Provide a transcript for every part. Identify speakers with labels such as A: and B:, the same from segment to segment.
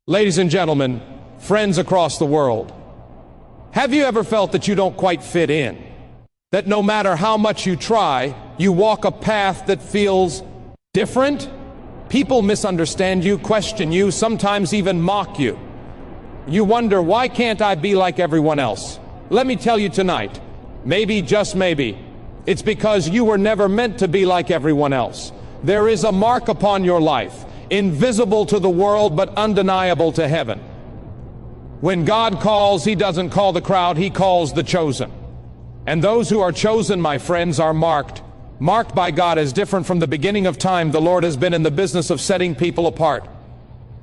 A: Ladies and gentlemen, friends across the world, have you ever felt that you don't quite fit in? That no matter how much you try, you walk a path that feels different? People misunderstand you, question you, sometimes even mock you. You wonder, why can't I be like everyone else? Let me tell you tonight, maybe, just maybe, it's because you were never meant to be like everyone else. There is a mark upon your life, invisible to the world but undeniable to heaven. When God calls, He doesn't call the crowd, He calls the chosen. And those who are chosen, my friends, are marked by God as different from the beginning of time. The Lord has been in the business of setting people apart.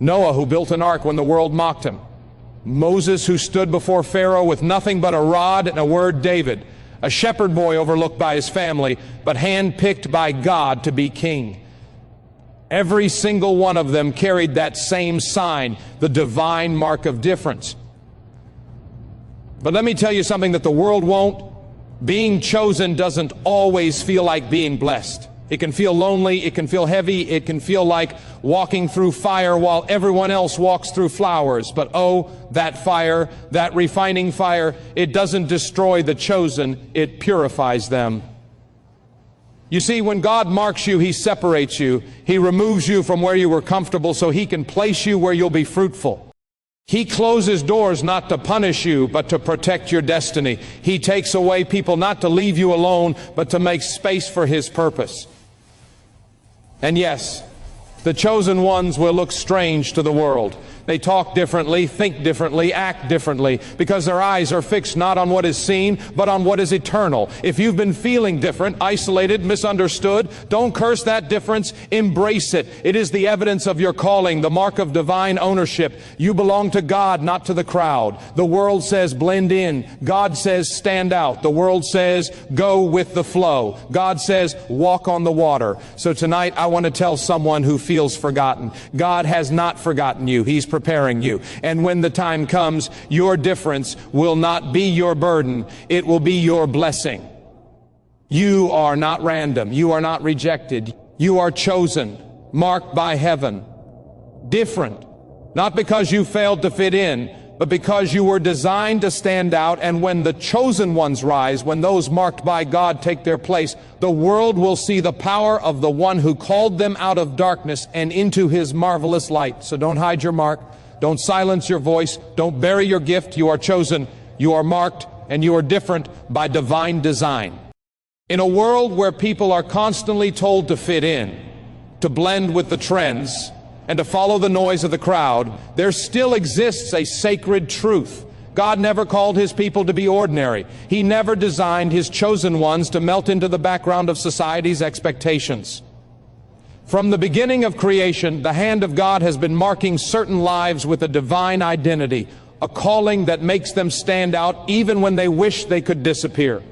A: Noah, who built an ark when the world mocked him. Moses, who stood before Pharaoh with nothing but a rod and a word. David, a shepherd boy overlooked by his family, but handpicked by God to be king. Every single one of them carried that same sign, the divine mark of difference. But let me tell you something that the world won't. Being chosen doesn't always feel like being blessed. It can feel lonely, it can feel heavy, it can feel like walking through fire while everyone else walks through flowers. But oh, that fire, that refining fire, it doesn't destroy the chosen, it purifies them. You see, when God marks you, He separates you. He removes you from where you were comfortable so He can place you where you'll be fruitful. He closes doors not to punish you, but to protect your destiny. He takes away people not to leave you alone, but to make space for His purpose. And yes, the chosen ones will look strange to the world. They talk differently, think differently, act differently, because their eyes are fixed not on what is seen, but on what is eternal. If you've been feeling different, isolated, misunderstood, don't curse that difference, embrace it. It is the evidence of your calling, the mark of divine ownership. You belong to God, not to the crowd. The world says blend in. God says stand out. The world says go with the flow. God says walk on the water. So tonight I want to tell someone who feels forgotten, God has not forgotten you. He's preparing you. And when the time comes, your difference will not be your burden. It will be your blessing. You are not random. You are not rejected. You are chosen, marked by heaven. Different. Not because you failed to fit in, but because you were designed to stand out. And when the chosen ones rise, when those marked by God take their place, the world will see the power of the one who called them out of darkness and into His marvelous light. So don't hide your mark. Don't silence your voice. Don't bury your gift. You are chosen, you are marked, and you are different by divine design. In a world where people are constantly told to fit in, to blend with the trends, and to follow the noise of the crowd, there still exists a sacred truth. God never called His people to be ordinary. He never designed His chosen ones to melt into the background of society's expectations. From the beginning of creation, the hand of God has been marking certain lives with a divine identity, a calling that makes them stand out even when they wish they could disappear.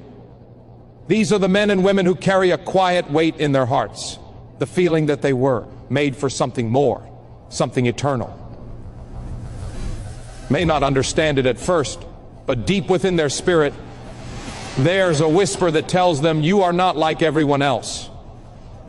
A: These are the men and women who carry a quiet weight in their hearts, the feeling that they were made for something more, something eternal. May not understand it at first, but deep within their spirit, there's a whisper that tells them, you are not like everyone else.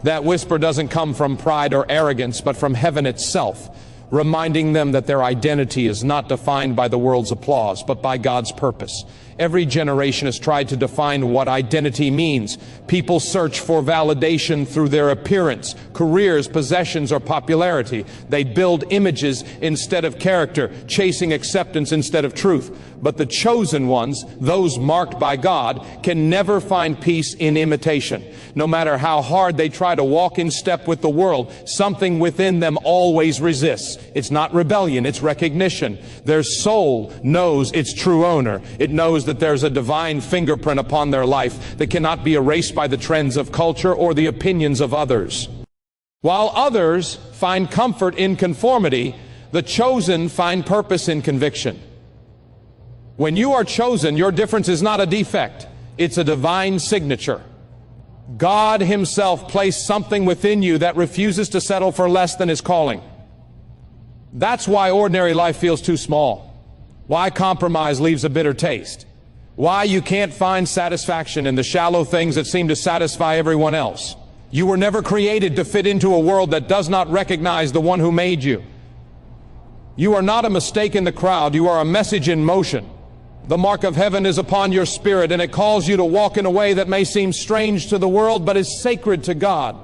A: That whisper doesn't come from pride or arrogance, but from heaven itself, reminding them that their identity is not defined by the world's applause, but by God's purpose. Every generation has tried to define what identity means. People search for validation through their appearance, careers, possessions, or popularity. They build images instead of character, chasing acceptance instead of truth. But the chosen ones, those marked by God, can never find peace in imitation. No matter how hard they try to walk in step with the world, something within them always resists. It's not rebellion, it's recognition. Their soul knows its true owner. It knows that there's a divine fingerprint upon their life that cannot be erased by the trends of culture or the opinions of others. While others find comfort in conformity, the chosen find purpose in conviction. When you are chosen, your difference is not a defect, it's a divine signature. God Himself placed something within you that refuses to settle for less than His calling. That's why ordinary life feels too small. Why compromise leaves a bitter taste. Why you can't find satisfaction in the shallow things that seem to satisfy everyone else. You were never created to fit into a world that does not recognize the one who made you. You are not a mistake in the crowd. You are a message in motion. The mark of heaven is upon your spirit, and it calls you to walk in a way that may seem strange to the world, but is sacred to God.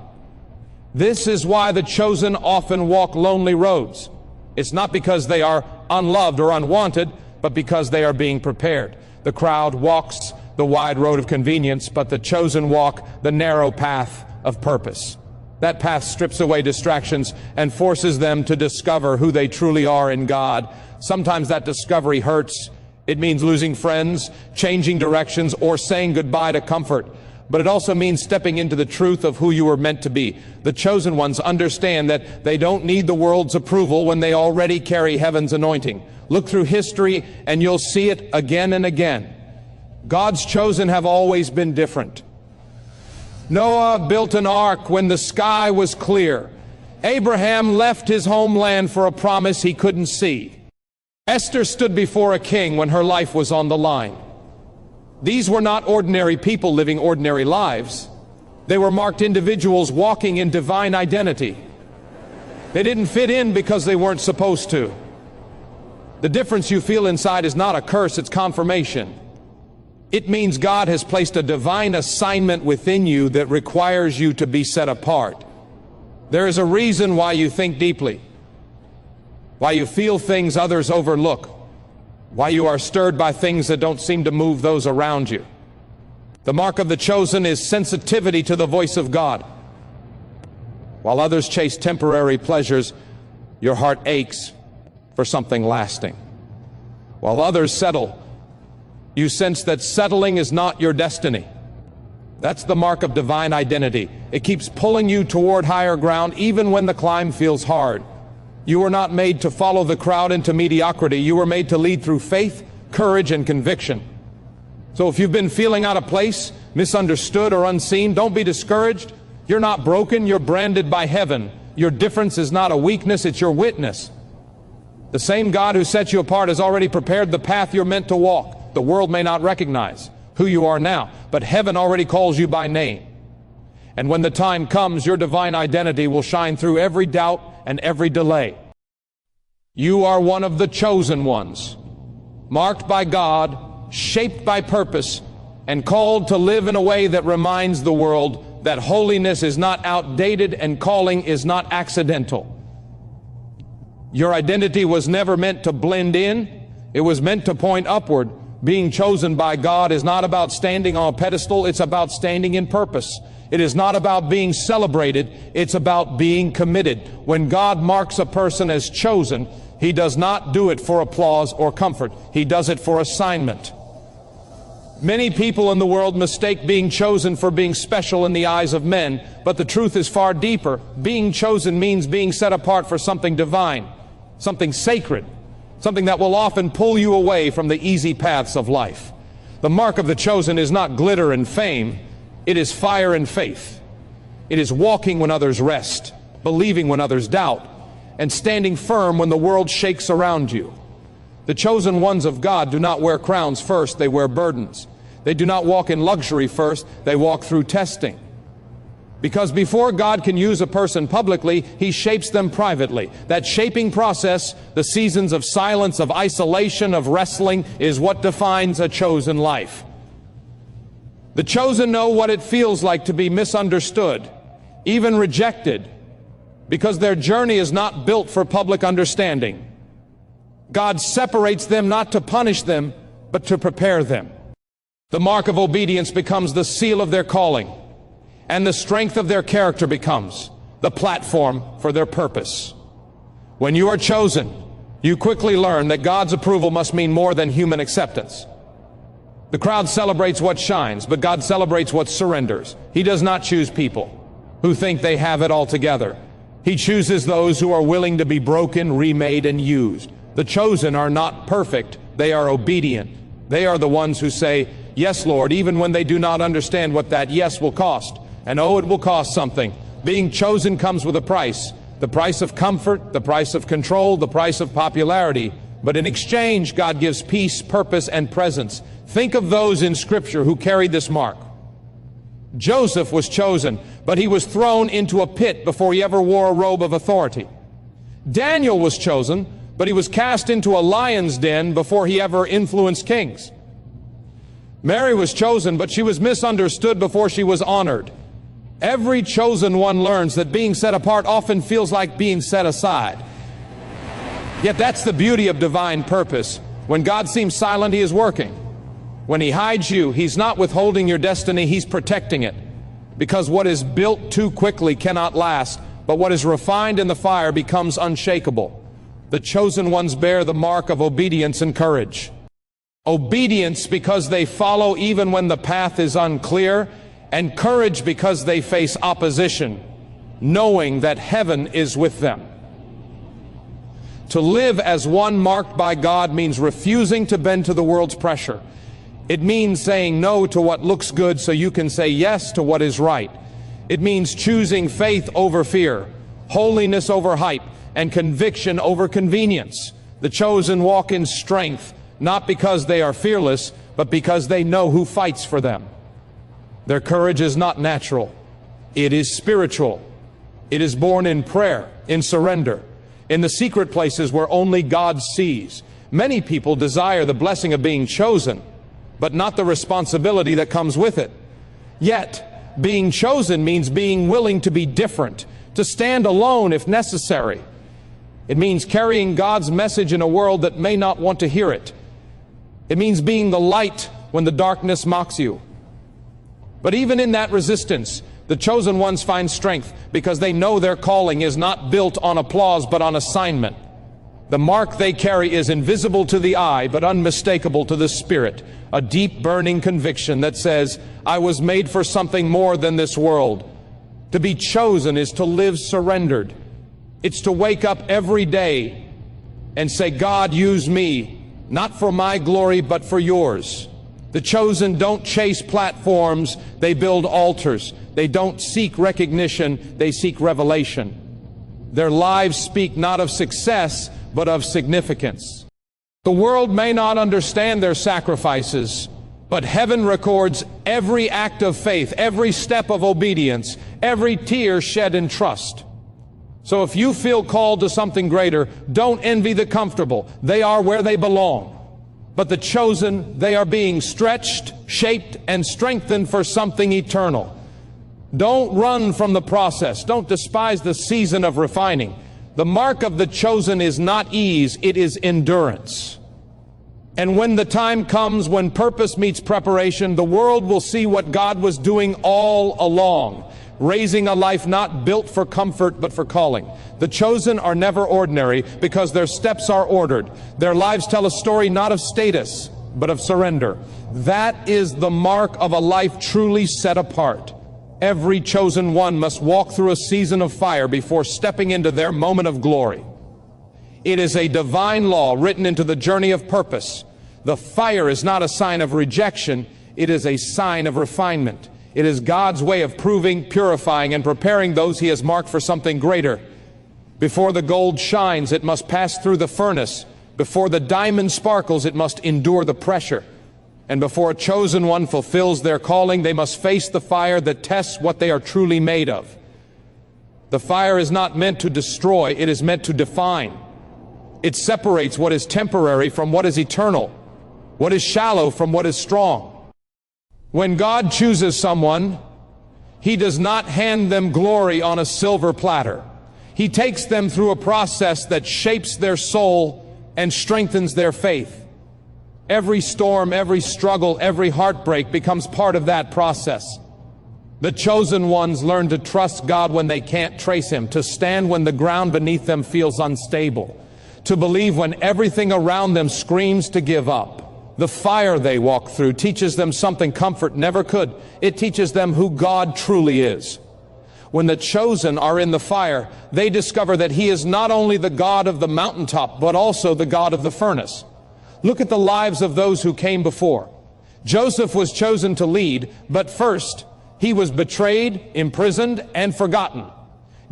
A: This is why the chosen often walk lonely roads. It's not because they are unloved or unwanted, but because they are being prepared. The crowd walks the wide road of convenience, but the chosen walk the narrow path of purpose. That path strips away distractions and forces them to discover who they truly are in God. Sometimes that discovery hurts. It means losing friends, changing directions, or saying goodbye to comfort. But it also means stepping into the truth of who you were meant to be. The chosen ones understand that they don't need the world's approval when they already carry heaven's anointing. Look through history and you'll see it again and again. God's chosen have always been different. Noah built an ark when the sky was clear. Abraham left his homeland for a promise he couldn't see. Esther stood before a king when her life was on the line. These were not ordinary people living ordinary lives. They were marked individuals walking in divine identity. They didn't fit in because they weren't supposed to. The difference you feel inside is not a curse, it's confirmation. It means God has placed a divine assignment within you that requires you to be set apart. There is a reason why you think deeply, why you feel things others overlook, why you are stirred by things that don't seem to move those around you. The mark of the chosen is sensitivity to the voice of God. While others chase temporary pleasures, your heart aches for something lasting. While others settle, you sense that settling is not your destiny. That's the mark of divine identity. It keeps pulling you toward higher ground even when the climb feels hard. You were not made to follow the crowd into mediocrity. You were made to lead through faith, courage, and conviction. So if you've been feeling out of place, misunderstood, or unseen, don't be discouraged. You're not broken. You're branded by heaven. Your difference is not a weakness. It's your witness. The same God who set you apart has already prepared the path you're meant to walk. The world may not recognize who you are now, but heaven already calls you by name. And when the time comes, your divine identity will shine through every doubt and every delay. You are one of the chosen ones, marked by God, shaped by purpose, and called to live in a way that reminds the world that holiness is not outdated and calling is not accidental. Your identity was never meant to blend in. It was meant to point upward. Being chosen by God is not about standing on a pedestal. It's about standing in purpose. It is not about being celebrated. It's about being committed. When God marks a person as chosen, He does not do it for applause or comfort. He does it for assignment. Many people in the world mistake being chosen for being special in the eyes of men, but the truth is far deeper. Being chosen means being set apart for something divine, something sacred, something that will often pull you away from the easy paths of life. The mark of the chosen is not glitter and fame. It is fire and faith. It is walking when others rest, believing when others doubt, and standing firm when the world shakes around you. The chosen ones of God do not wear crowns first, they wear burdens. They do not walk in luxury first, they walk through testing. Because before God can use a person publicly, He shapes them privately. That shaping process, the seasons of silence, of isolation, of wrestling, is what defines a chosen life. The chosen know what it feels like to be misunderstood, even rejected, because their journey is not built for public understanding. God separates them not to punish them, but to prepare them. The mark of obedience becomes the seal of their calling, and the strength of their character becomes the platform for their purpose. When you are chosen, you quickly learn that God's approval must mean more than human acceptance. The crowd celebrates what shines, but God celebrates what surrenders. He does not choose people who think they have it all together. He chooses those who are willing to be broken, remade, and used. The chosen are not perfect, they are obedient. They are the ones who say, "Yes, Lord," even when they do not understand what that yes will cost. And oh, it will cost something. Being chosen comes with a price. The price of comfort, the price of control, the price of popularity. But in exchange, God gives peace, purpose, and presence. Think of those in Scripture who carried this mark. Joseph was chosen, but he was thrown into a pit before he ever wore a robe of authority. Daniel was chosen, but he was cast into a lion's den before he ever influenced kings. Mary was chosen, but she was misunderstood before she was honored. Every chosen one learns that being set apart often feels like being set aside. Yet that's the beauty of divine purpose. When God seems silent, he is working. When he hides you, he's not withholding your destiny, he's protecting it. Because what is built too quickly cannot last, but what is refined in the fire becomes unshakable. The chosen ones bear the mark of obedience and courage. Obedience because they follow even when the path is unclear, and courage because they face opposition, knowing that heaven is with them. To live as one marked by God means refusing to bend to the world's pressure. It means saying no to what looks good so you can say yes to what is right. It means choosing faith over fear, holiness over hype, and conviction over convenience. The chosen walk in strength, not because they are fearless, but because they know who fights for them. Their courage is not natural. It is spiritual. It is born in prayer, in surrender, in the secret places where only God sees. Many people desire the blessing of being chosen, but not the responsibility that comes with it. Yet, being chosen means being willing to be different, to stand alone if necessary. It means carrying God's message in a world that may not want to hear it. It means being the light when the darkness mocks you. But even in that resistance, the chosen ones find strength because they know their calling is not built on applause but on assignment. The mark they carry is invisible to the eye but unmistakable to the spirit, a deep burning conviction that says, I was made for something more than this world. To be chosen is to live surrendered. It's to wake up every day and say, God, use me, not for my glory but for yours. The chosen don't chase platforms, they build altars. They don't seek recognition, they seek revelation. Their lives speak not of success, but of significance. The world may not understand their sacrifices, but heaven records every act of faith, every step of obedience, every tear shed in trust. So if you feel called to something greater, don't envy the comfortable. They are where they belong. But the chosen, they are being stretched, shaped, and strengthened for something eternal. Don't run from the process. Don't despise the season of refining. The mark of the chosen is not ease, it is endurance. And when the time comes when purpose meets preparation, the world will see what God was doing all along, raising a life not built for comfort but for calling. The chosen are never ordinary because their steps are ordered. Their lives tell a story not of status but of surrender. That is the mark of a life truly set apart. Every chosen one must walk through a season of fire before stepping into their moment of glory. It is a divine law written into the journey of purpose. The fire is not a sign of rejection, it is a sign of refinement. It is God's way of proving, purifying, and preparing those he has marked for something greater. Before the gold shines, it must pass through the furnace. Before the diamond sparkles, it must endure the pressure. And before a chosen one fulfills their calling, they must face the fire that tests what they are truly made of. The fire is not meant to destroy, it is meant to define. It separates what is temporary from what is eternal, what is shallow from what is strong. When God chooses someone, he does not hand them glory on a silver platter. He takes them through a process that shapes their soul and strengthens their faith. Every storm, every struggle, every heartbreak becomes part of that process. The chosen ones learn to trust God when they can't trace him, to stand when the ground beneath them feels unstable, to believe when everything around them screams to give up. The fire they walk through teaches them something comfort never could. It teaches them who God truly is. When the chosen are in the fire, they discover that he is not only the God of the mountaintop, but also the God of the furnace. Look at the lives of those who came before. Joseph was chosen to lead, but first he was betrayed, imprisoned, and forgotten.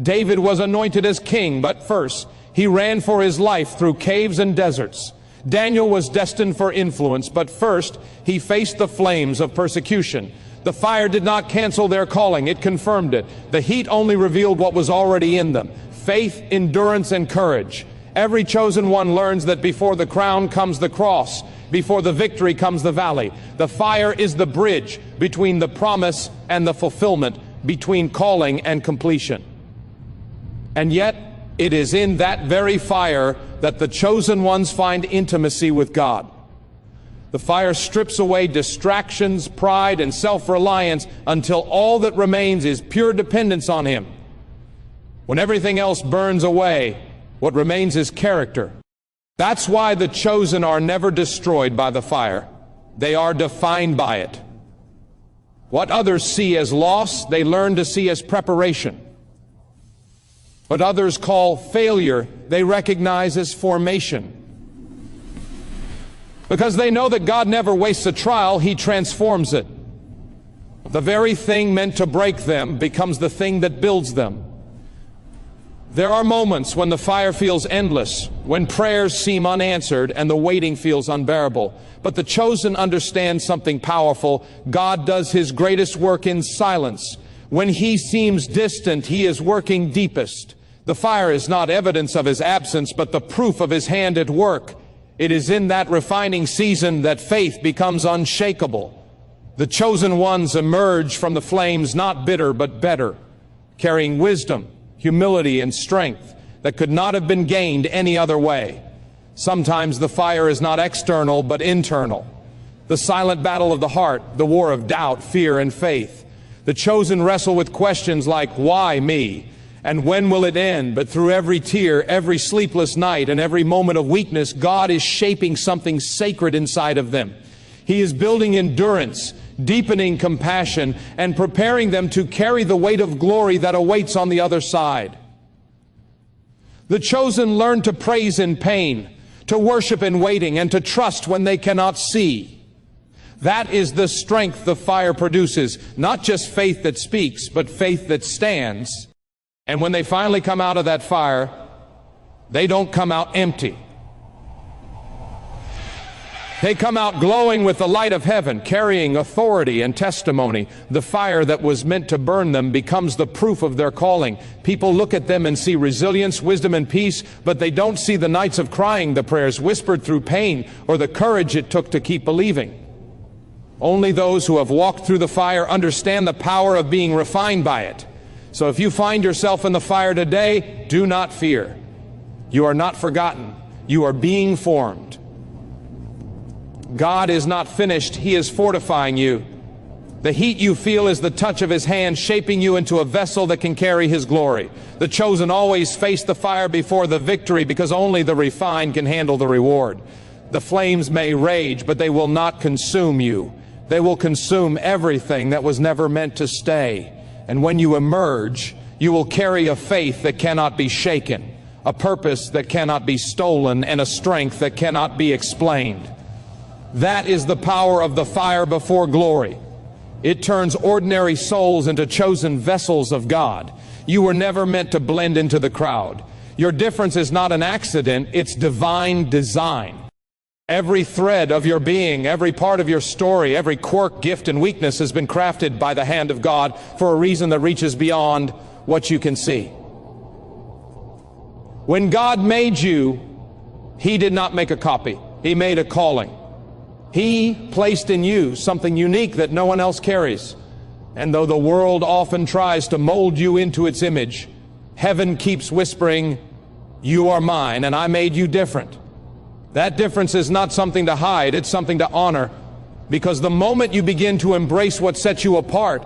A: David was anointed as king, but first he ran for his life through caves and deserts. Daniel was destined for influence, but first he faced the flames of persecution. The fire did not cancel their calling, it confirmed it. The heat only revealed what was already in them: faith, endurance, and courage. Every chosen one learns that before the crown comes the cross, before the victory comes the valley. The fire is the bridge between the promise and the fulfillment, between calling and completion. And yet, it is in that very fire that the chosen ones find intimacy with God. The fire strips away distractions, pride, and self-reliance until all that remains is pure dependence on Him. When everything else burns away, what remains is character. That's why the chosen are never destroyed by the fire. They are defined by it. What others see as loss, they learn to see as preparation. What others call failure, they recognize as formation. Because they know that God never wastes a trial, He transforms it. The very thing meant to break them becomes the thing that builds them. There are moments when the fire feels endless, when prayers seem unanswered and the waiting feels unbearable. But the chosen understand something powerful. God does His greatest work in silence. When He seems distant, He is working deepest. The fire is not evidence of His absence, but the proof of His hand at work. It is in that refining season that faith becomes unshakable. The chosen ones emerge from the flames not bitter but better, carrying wisdom, humility, and strength that could not have been gained any other way. Sometimes the fire is not external but internal. The silent battle of the heart, the war of doubt, fear, and faith. The chosen wrestle with questions like, why me? And when will it end? But through every tear, every sleepless night, and every moment of weakness, God is shaping something sacred inside of them. He is building endurance, deepening compassion, and preparing them to carry the weight of glory that awaits on the other side. The chosen learn to praise in pain, to worship in waiting, and to trust when they cannot see. That is the strength the fire produces, not just faith that speaks, but faith that stands. And when they finally come out of that fire, they don't come out empty. They come out glowing with the light of heaven, carrying authority and testimony. The fire that was meant to burn them becomes the proof of their calling. People look at them and see resilience, wisdom, and peace, but they don't see the nights of crying, the prayers whispered through pain, or the courage it took to keep believing. Only those who have walked through the fire understand the power of being refined by it. So if you find yourself in the fire today, do not fear. You are not forgotten. You are being formed. God is not finished. He is fortifying you. The heat you feel is the touch of His hand shaping you into a vessel that can carry His glory. The chosen always face the fire before the victory because only the refined can handle the reward. The flames may rage, but they will not consume you. They will consume everything that was never meant to stay. And when you emerge, you will carry a faith that cannot be shaken, a purpose that cannot be stolen, and a strength that cannot be explained. That is the power of the fire before glory. It turns ordinary souls into chosen vessels of God. You were never meant to blend into the crowd. Your difference is not an accident, it's divine design. Every thread of your being, every part of your story, every quirk, gift, and weakness has been crafted by the hand of God for a reason that reaches beyond what you can see. When God made you, He did not make a copy. He made a calling. He placed in you something unique that no one else carries. And though the world often tries to mold you into its image, heaven keeps whispering, "You are mine, and I made you different." That difference is not something to hide, it's something to honor. Because the moment you begin to embrace what sets you apart,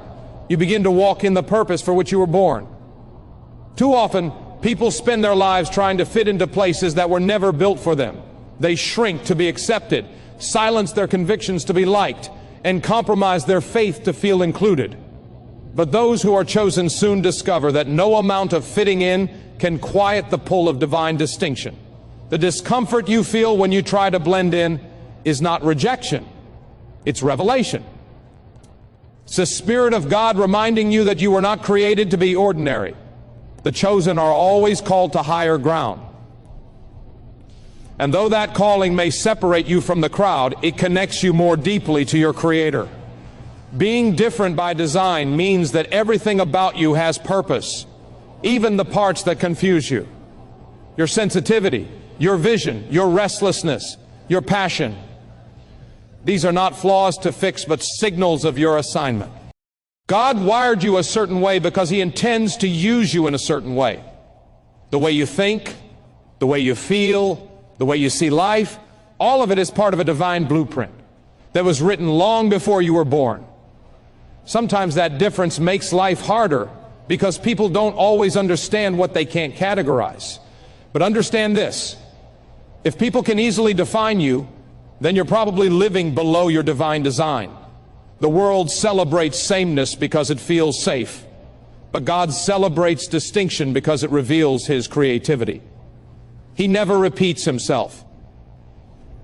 A: you begin to walk in the purpose for which you were born. Too often, people spend their lives trying to fit into places that were never built for them. They shrink to be accepted, silence their convictions to be liked, and compromise their faith to feel included. But those who are chosen soon discover that no amount of fitting in can quiet the pull of divine distinction. The discomfort you feel when you try to blend in is not rejection, it's revelation. It's the Spirit of God reminding you that you were not created to be ordinary. The chosen are always called to higher ground. And though that calling may separate you from the crowd, it connects you more deeply to your Creator. Being different by design means that everything about you has purpose, even the parts that confuse you. Your sensitivity, your vision, your restlessness, your passion. These are not flaws to fix, but signals of your assignment. God wired you a certain way because He intends to use you in a certain way. The way you think, the way you feel, the way you see life, all of it is part of a divine blueprint that was written long before you were born. Sometimes that difference makes life harder because people don't always understand what they can't categorize. But understand this: if people can easily define you, then you're probably living below your divine design. The world celebrates sameness because it feels safe, but God celebrates distinction because it reveals His creativity. He never repeats Himself.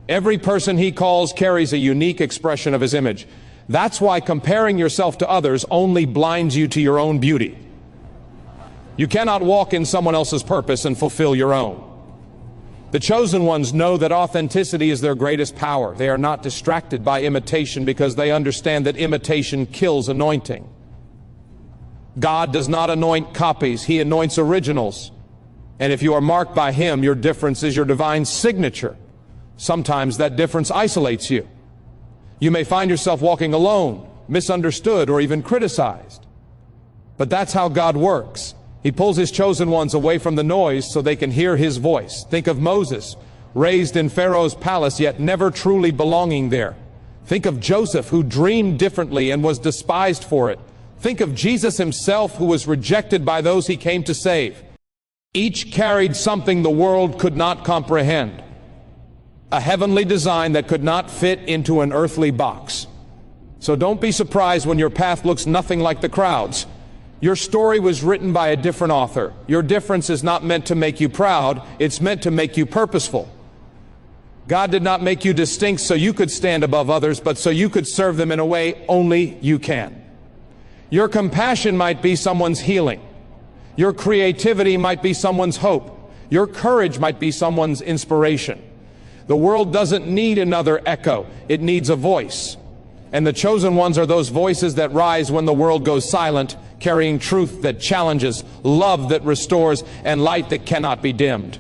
A: Every person He calls carries a unique expression of His image. That's why comparing yourself to others only blinds you to your own beauty. You cannot walk in someone else's purpose and fulfill your own. The chosen ones know that authenticity is their greatest power. They are not distracted by imitation because they understand that imitation kills anointing. God does not anoint copies, He anoints originals. And if you are marked by Him, your difference is your divine signature. Sometimes that difference isolates you. You may find yourself walking alone, misunderstood, or even criticized. But that's how God works. He pulls His chosen ones away from the noise so they can hear His voice. Think of Moses, raised in Pharaoh's palace, yet never truly belonging there. Think of Joseph, who dreamed differently and was despised for it. Think of Jesus Himself, who was rejected by those He came to save. Each carried something the world could not comprehend, a heavenly design that could not fit into an earthly box. So don't be surprised when your path looks nothing like the crowd's. Your story was written by a different author. Your difference is not meant to make you proud, it's meant to make you purposeful. God did not make you distinct so you could stand above others, but so you could serve them in a way only you can. Your compassion might be someone's healing. Your creativity might be someone's hope. Your courage might be someone's inspiration. The world doesn't need another echo, it needs a voice. And the chosen ones are those voices that rise when the world goes silent, carrying truth that challenges, love that restores, and light that cannot be dimmed.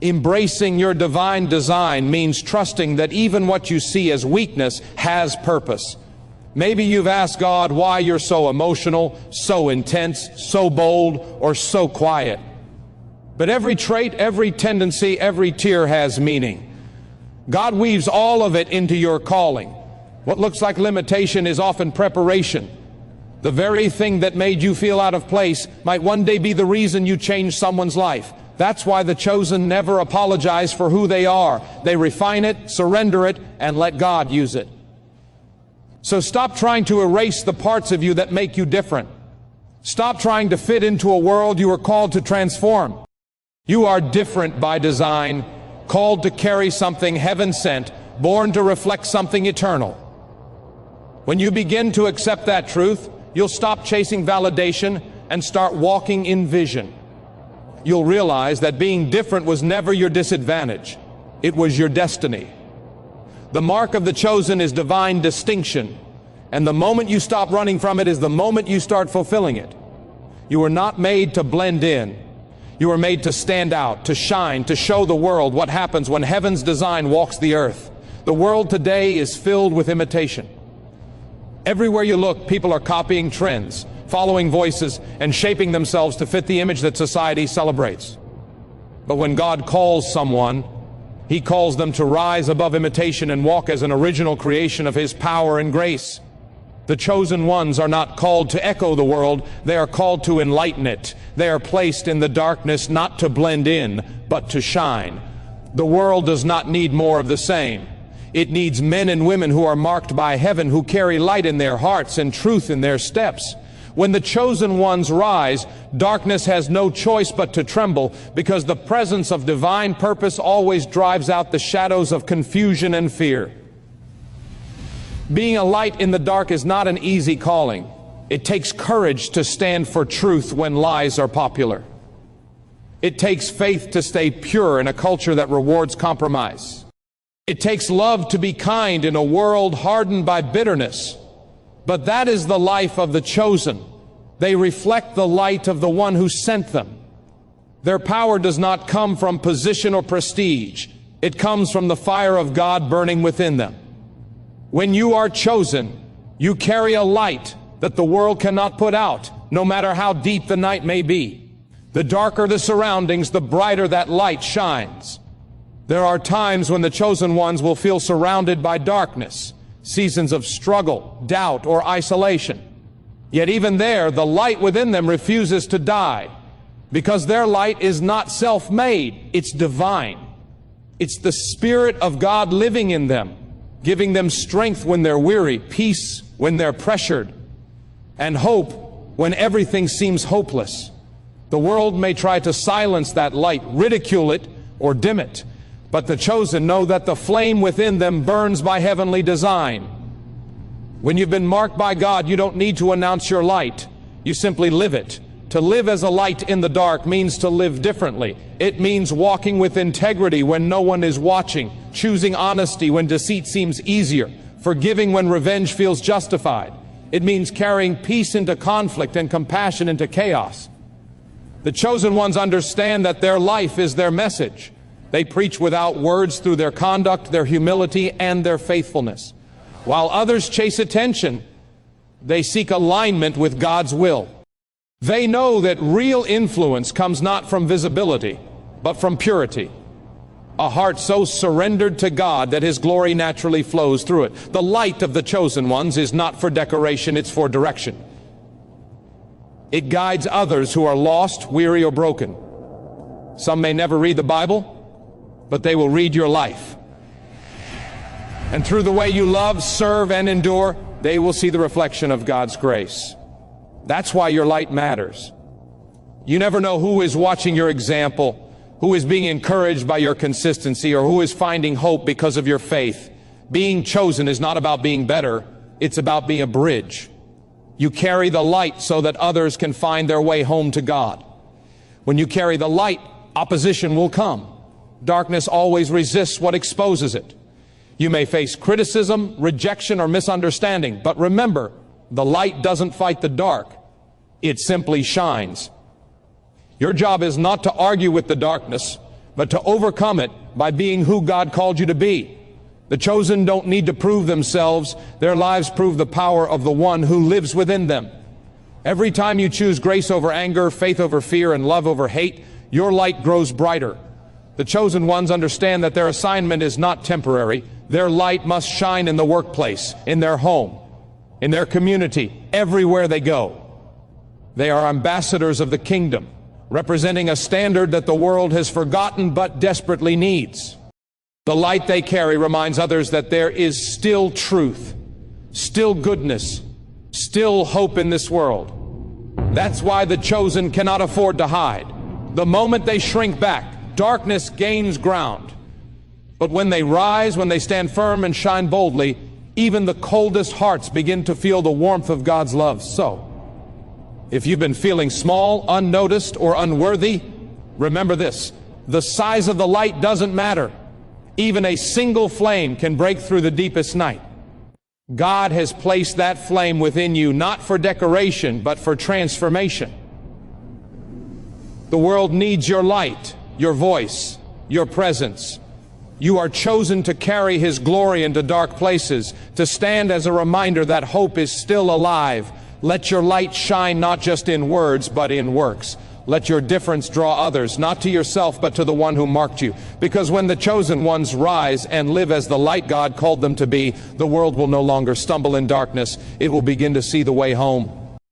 A: Embracing your divine design means trusting that even what you see as weakness has purpose. Maybe you've asked God why you're so emotional, so intense, so bold, or so quiet. But every trait, every tendency, every tear has meaning. God weaves all of it into your calling. What looks like limitation is often preparation. The very thing that made you feel out of place might one day be the reason you change someone's life. That's why the chosen never apologize for who they are. They refine it, surrender it, and let God use it. So stop trying to erase the parts of you that make you different. Stop trying to fit into a world you are called to transform. You are different by design, called to carry something heaven sent, born to reflect something eternal. When you begin to accept that truth, you'll stop chasing validation and start walking in vision. You'll realize that being different was never your disadvantage. It was your destiny. The mark of the chosen is divine distinction, and the moment you stop running from it is the moment you start fulfilling it. You were not made to blend in. You were made to stand out, to shine, to show the world what happens when heaven's design walks the earth. The world today is filled with imitation. Everywhere you look, people are copying trends, following voices, and shaping themselves to fit the image that society celebrates. But when God calls someone, He calls them to rise above imitation and walk as an original creation of His power and grace. The chosen ones are not called to echo the world, they are called to enlighten it. They are placed in the darkness not to blend in, but to shine. The world does not need more of the same. It needs men and women who are marked by heaven, who carry light in their hearts and truth in their steps. When the chosen ones rise, darkness has no choice but to tremble, because the presence of divine purpose always drives out the shadows of confusion and fear. Being a light in the dark is not an easy calling. It takes courage to stand for truth when lies are popular. It takes faith to stay pure in a culture that rewards compromise. It takes love to be kind in a world hardened by bitterness. But that is the life of the chosen. They reflect the light of the one who sent them. Their power does not come from position or prestige. It comes from the fire of God burning within them. When you are chosen, you carry a light that the world cannot put out, no matter how deep the night may be. The darker the surroundings, the brighter that light shines. There are times when the chosen ones will feel surrounded by darkness, seasons of struggle, doubt, or isolation. Yet even there, the light within them refuses to die, because their light is not self-made, it's divine. It's the Spirit of God living in them, giving them strength when they're weary, peace when they're pressured, and hope when everything seems hopeless. The world may try to silence that light, ridicule it, or dim it, but the chosen know that the flame within them burns by heavenly design. When you've been marked by God, you don't need to announce your light. You simply live it. To live as a light in the dark means to live differently. It means walking with integrity when no one is watching, choosing honesty when deceit seems easier, forgiving when revenge feels justified. It means carrying peace into conflict and compassion into chaos. The chosen ones understand that their life is their message. They preach without words through their conduct, their humility, and their faithfulness. While others chase attention, they seek alignment with God's will. They know that real influence comes not from visibility, but from purity. A heart so surrendered to God that His glory naturally flows through it. The light of the chosen ones is not for decoration, it's for direction. It guides others who are lost, weary, or broken. Some may never read the Bible, but they will read your life. And through the way you love, serve, and endure, they will see the reflection of God's grace. That's why your light matters. You never know who is watching your example, who is being encouraged by your consistency, or who is finding hope because of your faith. Being chosen is not about being better, it's about being a bridge. You carry the light so that others can find their way home to God. When you carry the light, opposition will come. Darkness always resists what exposes it. You may face criticism, rejection, or misunderstanding, but remember, the light doesn't fight the dark. It simply shines. Your job is not to argue with the darkness, but to overcome it by being who God called you to be. The chosen don't need to prove themselves. Their lives prove the power of the one who lives within them. Every time you choose grace over anger, faith over fear, and love over hate, your light grows brighter. The chosen ones understand that their assignment is not temporary. Their light must shine in the workplace, in their home, in their community, everywhere they go. They are ambassadors of the kingdom, representing a standard that the world has forgotten but desperately needs. The light they carry reminds others that there is still truth, still goodness, still hope in this world. That's why the chosen cannot afford to hide. The moment they shrink back, darkness gains ground. But when they rise, when they stand firm and shine boldly, even the coldest hearts begin to feel the warmth of God's love. So, if you've been feeling small, unnoticed, or unworthy, remember this: the size of the light doesn't matter. Even a single flame can break through the deepest night. God has placed that flame within you, not for decoration, but for transformation. The world needs your light, your voice, your presence. You are chosen to carry His glory into dark places, to stand as a reminder that hope is still alive. Let your light shine not just in words, but in works. Let your difference draw others, not to yourself, but to the one who marked you. Because when the chosen ones rise and live as the light God called them to be, the world will no longer stumble in darkness. It will begin to see the way home.